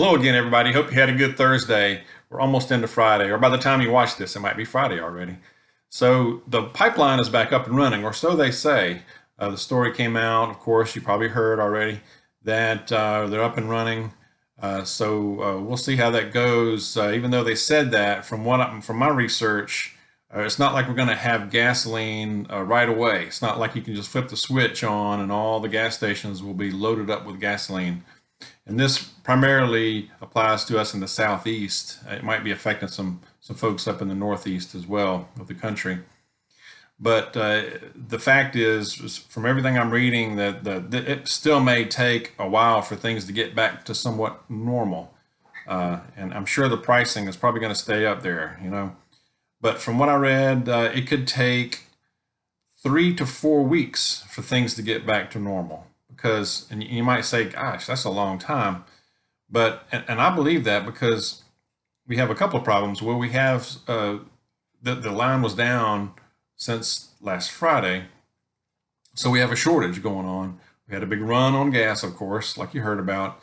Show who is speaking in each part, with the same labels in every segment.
Speaker 1: Hello again, everybody. Hope you had a good Thursday. We're almost into Friday, or by the time you watch this, it might be Friday already. So the pipeline is back up and running, or so they say. The story came out, of course, you probably heard already that they're up and running. So we'll see how that goes. Even though they said that, from my research, it's not like we're going to have gasoline right away. It's not like you can just flip the switch on and all the gas stations will be loaded up with gasoline. And this primarily applies to us in the southeast. It might be affecting some folks up in the northeast as well of the country. But the fact is, from everything I'm reading, that it still may take a while for things to get back to somewhat normal. And I'm sure the pricing is probably going to stay up there. But from what I read, it could take 3 to 4 weeks for things to get back to normal. Because, and you might say, gosh, that's a long time. And I believe that because we have a couple of problems where we have the line was down since last Friday. So we have a shortage going on. We had a big run on gas, of course, like you heard about.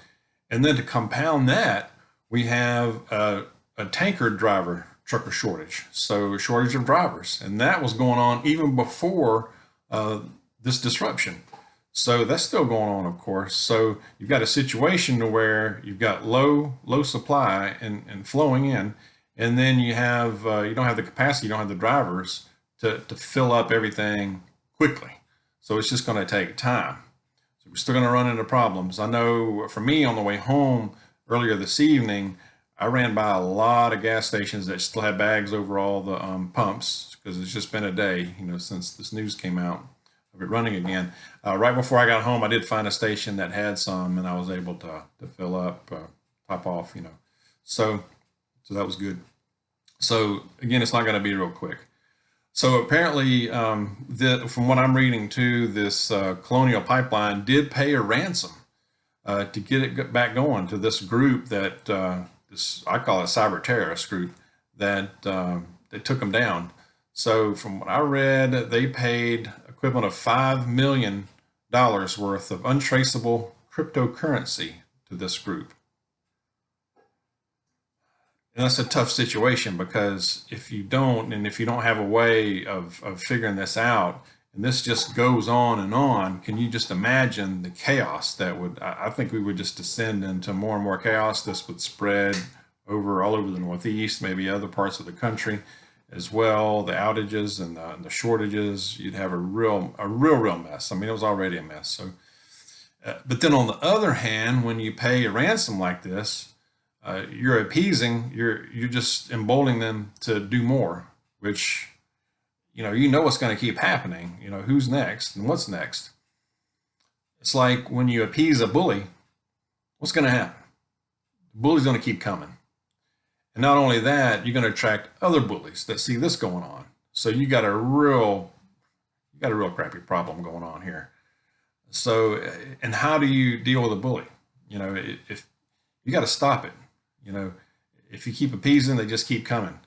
Speaker 1: And then to compound that, we have a tanker driver trucker shortage. So a shortage of drivers. And that was going on even before this disruption. So that's still going on, of course. So you've got a situation where you've got low supply and flowing in, and then you don't have the capacity, you don't have the drivers to fill up everything quickly. So it's just going to take time. So we're still going to run into problems. I know for me on the way home earlier this evening, I ran by a lot of gas stations that still had bags over all the pumps because it's just been a day, since this news came out of it running again. Right before I got home, I did find a station that had some, and I was able to fill up, top off, So that was good. So again, it's not going to be real quick. So apparently, from what I'm reading too, this Colonial Pipeline did pay a ransom to get it back going to this group that I call it cyber terrorist group that took them down. So from what I read, they paid equivalent of $5 million worth of untraceable cryptocurrency to this group. And that's a tough situation because if you don't have a way of figuring this out, and this just goes on, can you just imagine the chaos that I think we would just descend into more and more chaos. This would spread all over the Northeast, maybe other parts of the country as well. The outages and the shortages, you'd have a real mess. I mean, it was already a mess. So, but then on the other hand, when you pay a ransom like this, you're appeasing, you're just emboldening them to do more, which, what's going to keep happening. Who's next and what's next. It's like when you appease a bully, what's going to happen? The bully's going to keep coming. And not only that, you're going to attract other bullies that see this going on. So you got a real crappy problem going on here. So, and how do you deal with a bully? If you got to stop it. If you keep appeasing, they just keep coming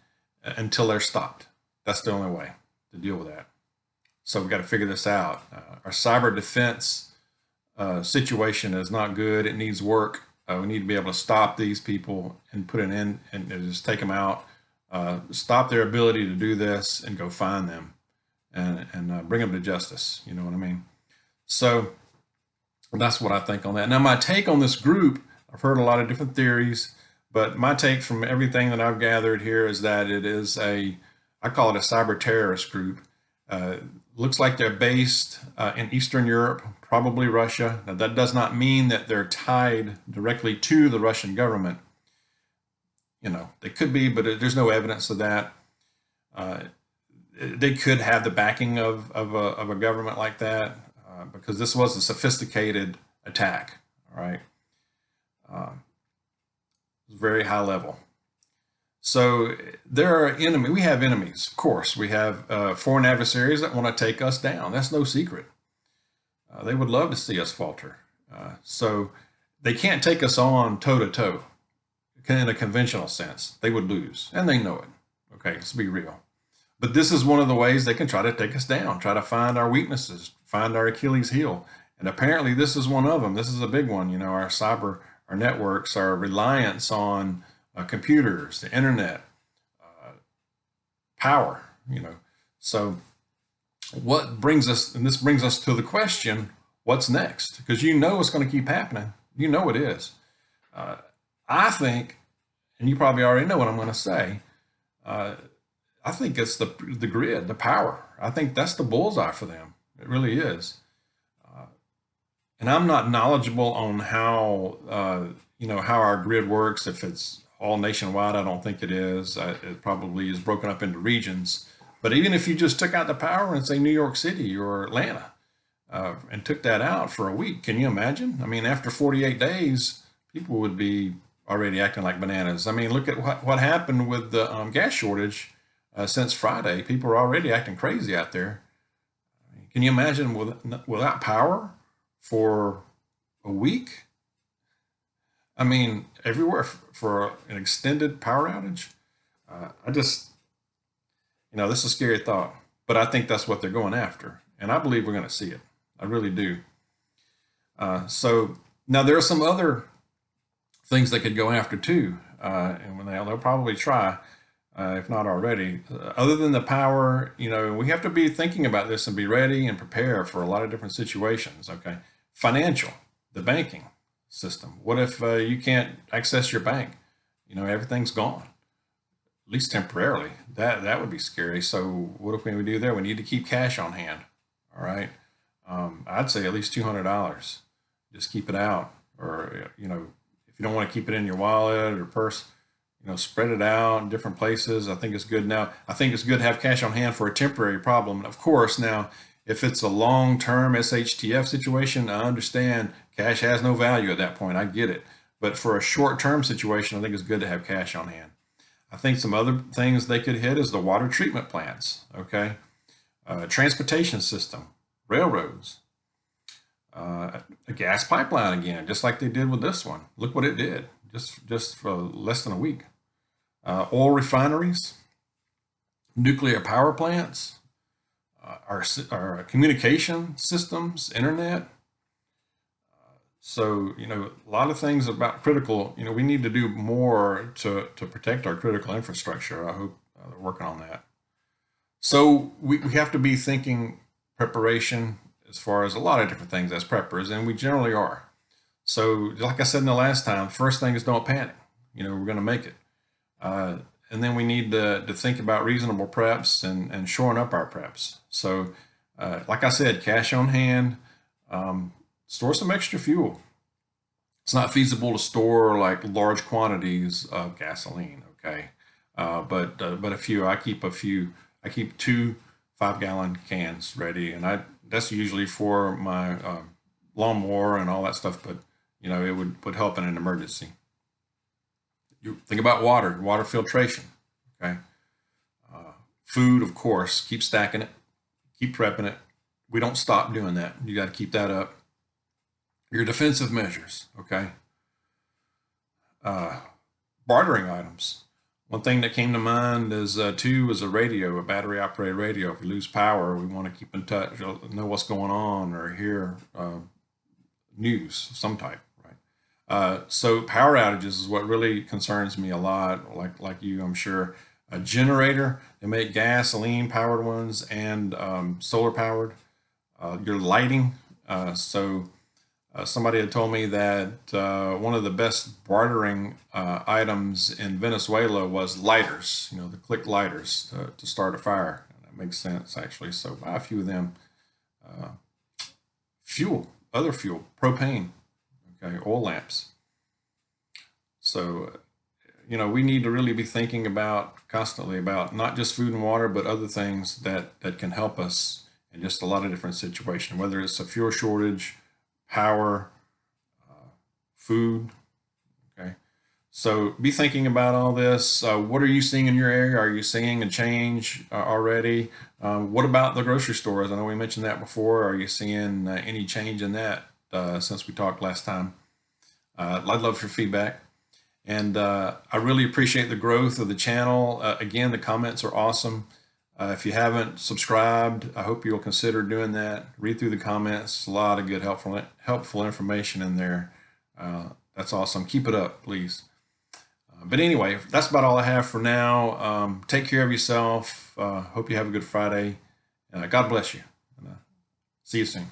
Speaker 1: until they're stopped. That's the only way to deal with that. So we got to figure this out. Our cyber defense situation is not good. It needs work. We need to be able to stop these people and put an end and just take them out, stop their ability to do this and go find them and bring them to justice. You know what I mean? So that's what I think on that. Now, my take on this group, I've heard a lot of different theories, but my take from everything that I've gathered here is that it is I call it a cyber terrorist group. Looks like they're based in Eastern Europe, probably Russia. Now, that does not mean that they're tied directly to the Russian government. They could be, but there's no evidence of that. They could have the backing of a government like that because this was a sophisticated attack, all right? Very high level. So there are enemies. We have enemies, of course. We have foreign adversaries that want to take us down. That's no secret. They would love to see us falter. So they can't take us on toe to toe in a conventional sense. They would lose, and they know it. Okay, let's be real. But this is one of the ways they can try to take us down, try to find our weaknesses, find our Achilles heel. And apparently this is one of them. This is a big one, our our networks, our reliance on computers, the internet, power, So what brings us, and this brings us to the question, what's next? Because it's going to keep happening. It is. I think, and you probably already know what I'm going to say, I think it's the grid, the power. I think that's the bullseye for them. It really is. And I'm not knowledgeable on how how our grid works. If it's all nationwide, I don't think it is. It probably is broken up into regions. But even if you just took out the power in, say, New York City or Atlanta, and took that out for a week, can you imagine? I mean, after 48 days, people would be already acting like bananas. I mean, look at what happened with the gas shortage since Friday. People are already acting crazy out there. Can you imagine without power for a week? I mean, everywhere for an extended power outage. This is a scary thought, but I think that's what they're going after. And I believe we're going to see it. I really do. So now there are some other things they could go after too. And when they'll probably try, if not already. Other than the power, we have to be thinking about this and be ready and prepare for a lot of different situations. Okay. Financial, the banking system. What if you can't access your bank? Everything's gone, at least temporarily. That would be scary. So what can we do there? We need to keep cash on hand. All right. I'd say at least $200. Just keep it out, or if you don't want to keep it in your wallet or purse, spread it out in different places. I think it's good. Now, I think it's good to have cash on hand for a temporary problem. And of course, now, if it's a long-term SHTF situation, I understand cash has no value at that point. I get it. But for a short-term situation, I think it's good to have cash on hand. I think some other things they could hit is the water treatment plants, okay? Transportation system, railroads, a gas pipeline again, just like they did with this one. Look what it did, just for less than a week. Oil refineries, nuclear power plants, our communication systems, internet. So, a lot of things about critical, we need to do more to protect our critical infrastructure. I hope they're working on that. So we have to be thinking preparation as far as a lot of different things as preppers, and we generally are. So like I said in the last time, first thing is don't panic. We're going to make it. And then we need to think about reasonable preps and shoring up our preps. So like I said, cash on hand, store some extra fuel. It's not feasible to store like large quantities of gasoline, okay? But a few. I keep 2 5-gallon cans ready, and that's usually for my lawnmower and all that stuff. But it would help in an emergency. You think about water filtration, okay? Food, of course, keep stacking it, keep prepping it. We don't stop doing that. You got to keep that up. Your defensive measures, okay? Bartering items. One thing that came to mind is a radio, a battery operated radio. If we lose power, we want to keep in touch, know what's going on, or hear news of some type, right? So power outages is what really concerns me a lot, like you, I'm sure. A generator, they make gasoline powered ones and solar powered. Your lighting, somebody had told me that one of the best bartering items in Venezuela was lighters, the click lighters to start a fire. That makes sense, actually. So buy a few of them. Other fuel, propane, okay, oil lamps. So, we need to really be thinking constantly about not just food and water, but other things that can help us in just a lot of different situations, whether it's a fuel shortage, power, food. Okay. So be thinking about all this. What are you seeing in your area? Are you seeing a change already? What about the grocery stores? I know we mentioned that before. Are you seeing any change in that since we talked last time? I'd love your feedback. And I really appreciate the growth of the channel. Again, the comments are awesome. If you haven't subscribed, I hope you'll consider doing that. Read through the comments. A lot of good, helpful information in there. That's awesome. Keep it up, please. But anyway, that's about all I have for now. Take care of yourself. Hope you have a good Friday. God bless you. See you soon.